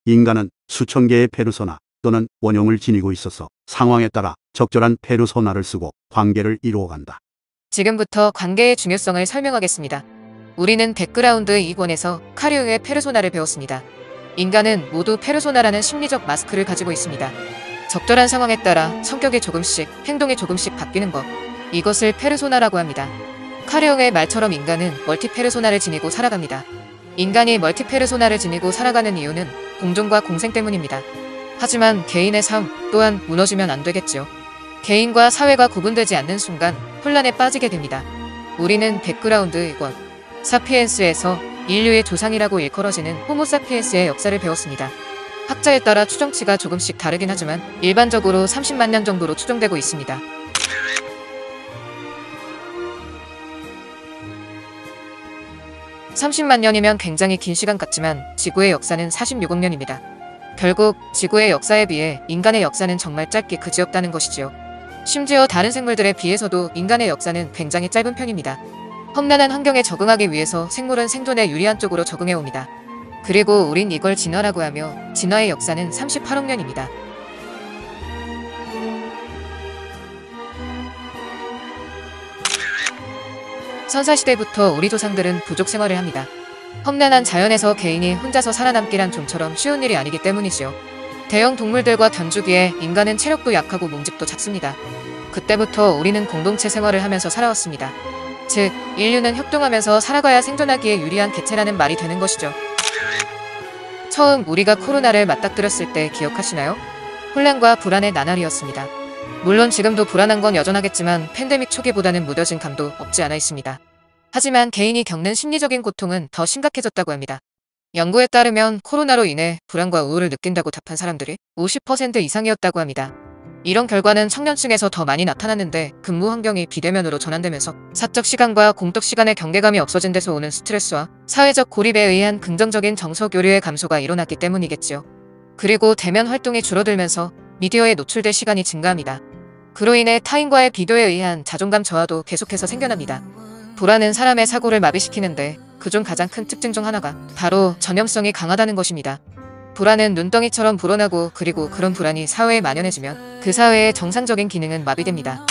인간은 수천 개의 페르소나 또는 원형을 지니고 있어서 상황에 따라 적절한 페르소나를 쓰고 관계를 이루어간다. 지금부터 관계의 중요성을 설명하겠습니다. 우리는 백그라운드 2권에서 카리옹의 페르소나를 배웠습니다. 인간은 모두 페르소나라는 심리적 마스크를 가지고 있습니다. 적절한 상황에 따라 성격이 조금씩, 행동이 조금씩 바뀌는 것. 이것을 페르소나라고 합니다. 카리옹의 말처럼 인간은 멀티페르소나를 지니고 살아갑니다. 인간이 멀티페르소나를 지니고 살아가는 이유는 공존과 공생 때문입니다. 하지만 개인의 삶 또한 무너지면 안 되겠죠. 개인과 사회가 구분되지 않는 순간 혼란에 빠지게 됩니다. 우리는 백그라운드 1권 사피엔스에서 인류의 조상이라고 일컬어지는 호모사피엔스의 역사를 배웠습니다. 학자에 따라 추정치가 조금씩 다르긴 하지만 일반적으로 30만 년 정도로 추정되고 있습니다. (30만 년이면) 굉장히 긴 시간 같지만 지구의 역사는 46억 년입니다. 결국 지구의 역사에 비해 인간의 역사는 정말 짧게 그지없다는 것이지요. 심지어 다른 생물들에 비해서도 인간의 역사는 굉장히 짧은 편입니다. 험난한 환경에 적응하기 위해서 생물은 생존에 유리한 쪽으로 적응해 옵니다. 그리고 우린 이걸 진화라고 하며 진화의 역사는 38억 년입니다. 선사시대부터 우리 조상들은 부족 생활을 합니다. 험난한 자연에서 개인이 혼자서 살아남기란 좀처럼 쉬운 일이 아니기 때문이지요. 대형 동물들과 견주기에 인간은 체력도 약하고 몸집도 작습니다. 그때부터 우리는 공동체 생활을 하면서 살아왔습니다. 즉, 인류는 협동하면서 살아가야 생존하기에 유리한 개체라는 말이 되는 것이죠. 처음 우리가 코로나를 맞닥뜨렸을 때 기억하시나요? 혼란과 불안의 나날이었습니다. 물론 지금도 불안한 건 여전하겠지만 팬데믹 초기보다는 무뎌진 감도 없지 않아 있습니다. 하지만 개인이 겪는 심리적인 고통은 더 심각해졌다고 합니다. 연구에 따르면 코로나로 인해 불안과 우울을 느낀다고 답한 사람들이 50% 이상이었다고 합니다. 이런 결과는 청년층에서 더 많이 나타났는데 근무 환경이 비대면으로 전환되면서 사적 시간과 공적 시간의 경계감이 없어진 데서 오는 스트레스와 사회적 고립에 의한 긍정적인 정서 교류의 감소가 일어났기 때문이겠지요. 그리고 대면 활동이 줄어들면서 미디어에 노출될 시간이 증가합니다. 그로 인해 타인과의 비교에 의한 자존감 저하도 계속해서 생겨납니다. 불안은 사람의 사고를 마비시키는데 그중 가장 큰 특징 중 하나가 바로 전염성이 강하다는 것입니다. 불안은 눈덩이처럼 불어나고 그리고 그런 불안이 사회에 만연해지면 그 사회의 정상적인 기능은 마비됩니다.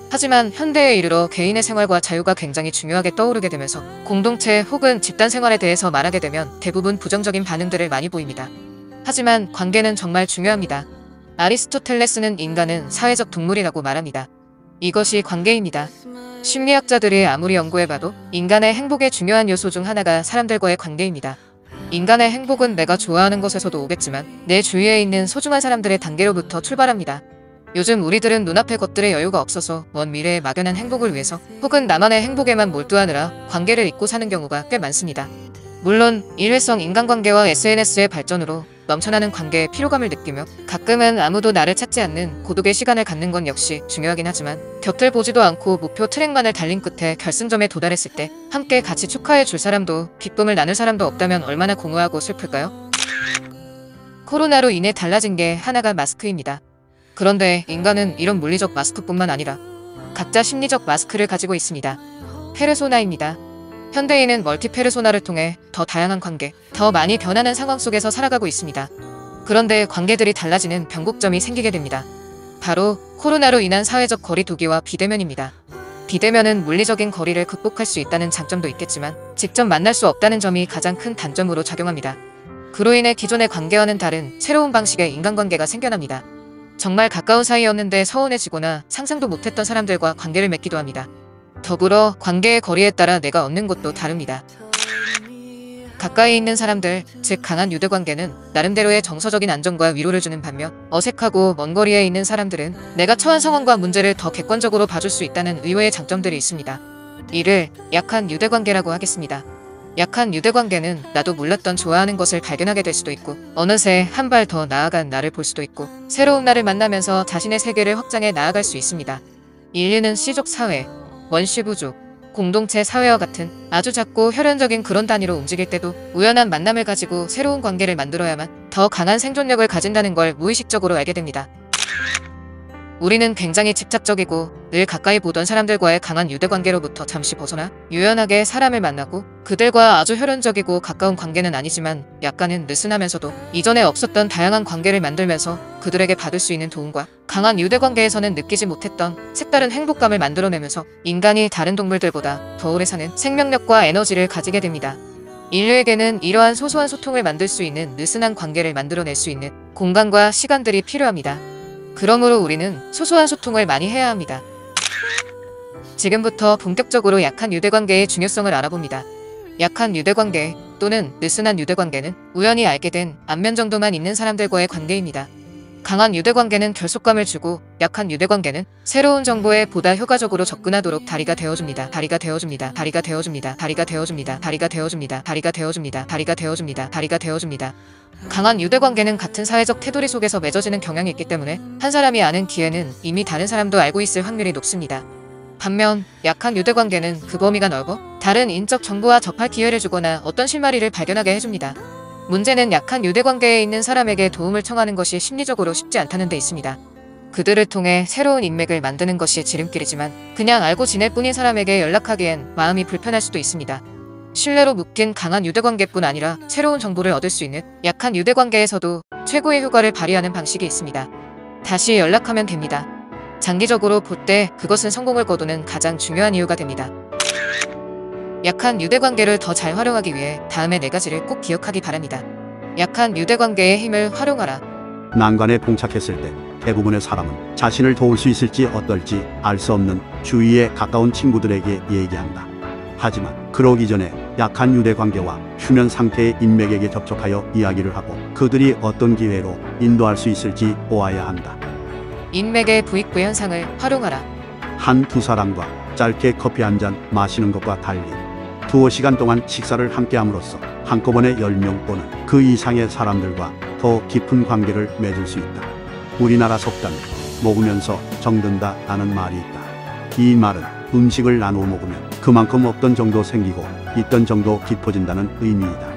하지만 현대에 이르러 개인의 생활과 자유가 굉장히 중요하게 떠오르게 되면서 공동체 혹은 집단 생활에 대해서 말하게 되면 대부분 부정적인 반응들을 많이 보입니다. 하지만 관계는 정말 중요합니다. 아리스토텔레스는 인간은 사회적 동물이라고 말합니다. 이것이 관계입니다. 심리학자들이 아무리 연구해봐도 인간의 행복의 중요한 요소 중 하나가 사람들과의 관계입니다. 인간의 행복은 내가 좋아하는 것에서도 오겠지만 내 주위에 있는 소중한 사람들의 단계로부터 출발합니다. 요즘 우리들은 눈앞의 것들의 여유가 없어서 먼 미래의 막연한 행복을 위해서 혹은 나만의 행복에만 몰두하느라 관계를 잊고 사는 경우가 꽤 많습니다. 물론 일회성 인간관계와 SNS의 발전으로 넘쳐나는 관계에 피로감을 느끼며 가끔은 아무도 나를 찾지 않는 고독의 시간을 갖는 건 역시 중요하긴 하지만 곁을 보지도 않고 목표 트랙만을 달린 끝에 결승점에 도달했을 때 함께 같이 축하해 줄 사람도 기쁨을 나눌 사람도 없다면 얼마나 공허하고 슬플까요? 코로나로 인해 달라진 게 하나가 마스크입니다. 그런데 인간은 이런 물리적 마스크뿐만 아니라 각자 심리적 마스크를 가지고 있습니다. 페르소나입니다. 현대인은 멀티페르소나를 통해 더 다양한 관계, 더 많이 변하는 상황 속에서 살아가고 있습니다. 그런데 관계들이 달라지는 변곡점이 생기게 됩니다. 바로 코로나로 인한 사회적 거리 두기와 비대면입니다. 비대면은 물리적인 거리를 극복할 수 있다는 장점도 있겠지만 직접 만날 수 없다는 점이 가장 큰 단점으로 작용합니다. 그로 인해 기존의 관계와는 다른 새로운 방식의 인간관계가 생겨납니다. 정말 가까운 사이였는데 서운해지거나 상상도 못했던 사람들과 관계를 맺기도 합니다. 더불어 관계의 거리에 따라 내가 얻는 것도 다릅니다. 가까이 있는 사람들, 즉 강한 유대관계는 나름대로의 정서적인 안정과 위로를 주는 반면 어색하고 먼 거리에 있는 사람들은 내가 처한 상황과 문제를 더 객관적으로 봐줄 수 있다는 의외의 장점들이 있습니다. 이를 약한 유대관계라고 하겠습니다. 약한 유대관계는 나도 몰랐던 좋아하는 것을 발견하게 될 수도 있고 어느새 한 발 더 나아간 나를 볼 수도 있고 새로운 나를 만나면서 자신의 세계를 확장해 나아갈 수 있습니다. 인류는 씨족 사회, 원시부족, 공동체 사회와 같은 아주 작고 혈연적인 그런 단위로 움직일 때도 우연한 만남을 가지고 새로운 관계를 만들어야만 더 강한 생존력을 가진다는 걸 무의식적으로 알게 됩니다. 우리는 굉장히 집착적이고 늘 가까이 보던 사람들과의 강한 유대관계로부터 잠시 벗어나 유연하게 사람을 만나고 그들과 아주 혈연적이고 가까운 관계는 아니지만 약간은 느슨하면서도 이전에 없었던 다양한 관계를 만들면서 그들에게 받을 수 있는 도움과 강한 유대관계에서는 느끼지 못했던 색다른 행복감을 만들어내면서 인간이 다른 동물들보다 더 오래 사는 생명력과 에너지를 가지게 됩니다. 인류에게는 이러한 소소한 소통을 만들 수 있는 느슨한 관계를 만들어낼 수 있는 공간과 시간들이 필요합니다. 그러므로 우리는 소소한 소통을 많이 해야 합니다. 지금부터 본격적으로 약한 유대관계의 중요성을 알아봅니다. 약한 유대관계 또는 느슨한 유대관계는 우연히 알게 된 안면 정도만 있는 사람들과의 관계입니다. 강한 유대관계는 결속감을 주고 약한 유대관계는 새로운 정보에 보다 효과적으로 접근하도록 다리가 되어줍니다. 다리가 되어줍니다. 다리가 되어줍니다. 다리가 되어줍니다. 다리가 되어줍니다. 다리가 되어줍니다. 다리가 되어줍니다. 다리가 되어줍니다. 강한 유대관계는 같은 사회적 테두리 속에서 맺어지는 경향이 있기 때문에 한 사람이 아는 기회는 이미 다른 사람도 알고 있을 확률이 높습니다. 반면 약한 유대관계는 그 범위가 넓어 다른 인적 정보와 접할 기회를 주거나 어떤 실마리를 발견하게 해줍니다. 문제는 약한 유대관계에 있는 사람에게 도움을 청하는 것이 심리적으로 쉽지 않다는 데 있습니다. 그들을 통해 새로운 인맥을 만드는 것이 지름길이지만 그냥 알고 지낼 뿐인 사람에게 연락하기엔 마음이 불편할 수도 있습니다. 신뢰로 묶인 강한 유대관계뿐 아니라 새로운 정보를 얻을 수 있는 약한 유대관계에서도 최고의 효과를 발휘하는 방식이 있습니다. 다시 연락하면 됩니다. 장기적으로 볼 때 그것은 성공을 거두는 가장 중요한 이유가 됩니다. 약한 유대관계를 더 잘 활용하기 위해 다음의 4가지를 꼭 기억하기 바랍니다. 약한 유대관계의 힘을 활용하라. 난관에 봉착했을 때 대부분의 사람은 자신을 도울 수 있을지 어떨지 알 수 없는 주위에 가까운 친구들에게 얘기한다. 하지만 그러기 전에 약한 유대관계와 휴면 상태의 인맥에게 접촉하여 이야기를 하고 그들이 어떤 기회로 인도할 수 있을지 보아야 한다. 인맥의 부익부 현상을 활용하라. 한두 사람과 짧게 커피 한 잔 마시는 것과 달리 두어 시간 동안 식사를 함께 함으로써 한꺼번에 10명 또는 그 이상의 사람들과 더 깊은 관계를 맺을 수 있다. 우리나라 속담에 먹으면서 정든다 라는 말이 있다. 이 말은 음식을 나누어 먹으면 그만큼 없던 정도 생기고 있던 정도 깊어진다는 의미이다.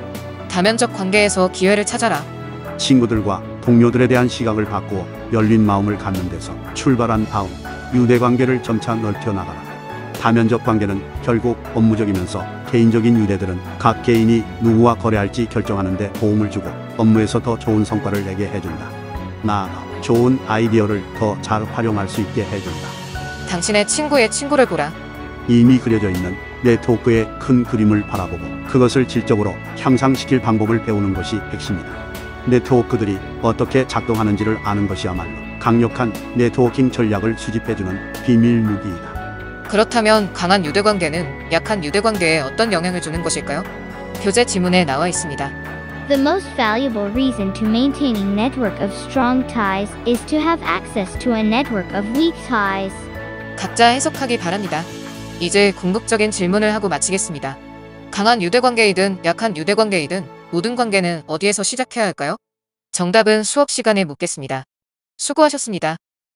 다면적 관계에서 기회를 찾아라. 친구들과 동료들에 대한 시각을 바꾸어 열린 마음을 갖는 데서 출발한 다음 유대관계를 점차 넓혀 나가라. 다면적 관계는 결국 업무적이면서 개인적인 유대들은 각 개인이 누구와 거래할지 결정하는 데 도움을 주고 업무에서 더 좋은 성과를 내게 해준다. 나아가 좋은 아이디어를 더 잘 활용할 수 있게 해준다. 당신의 친구의 친구를 보라. 이미 그려져 있는 네트워크의 큰 그림을 바라보고 그것을 질적으로 향상시킬 방법을 배우는 것이 핵심이다. 네트워크들이 어떻게 작동하는지를 아는 것이야말로 강력한 네트워킹 전략을 수집해주는 비밀 무기이다. 그렇다면 강한 유대관계는 약한 유대관계에 어떤 영향을 주는 것일까요? 교재 지문에 나와 있습니다. The most valuable reason to maintaining network of strong ties is to have access to a network of weak ties. 각자 해석하기 바랍니다. 이제 궁극적인 질문을 하고 마치겠습니다. 강한 유대관계이든 약한 유대관계이든 모든 관계는 어디에서 시작해야 할까요? 정답은 수업 시간에 묻겠습니다. 수고하셨습니다.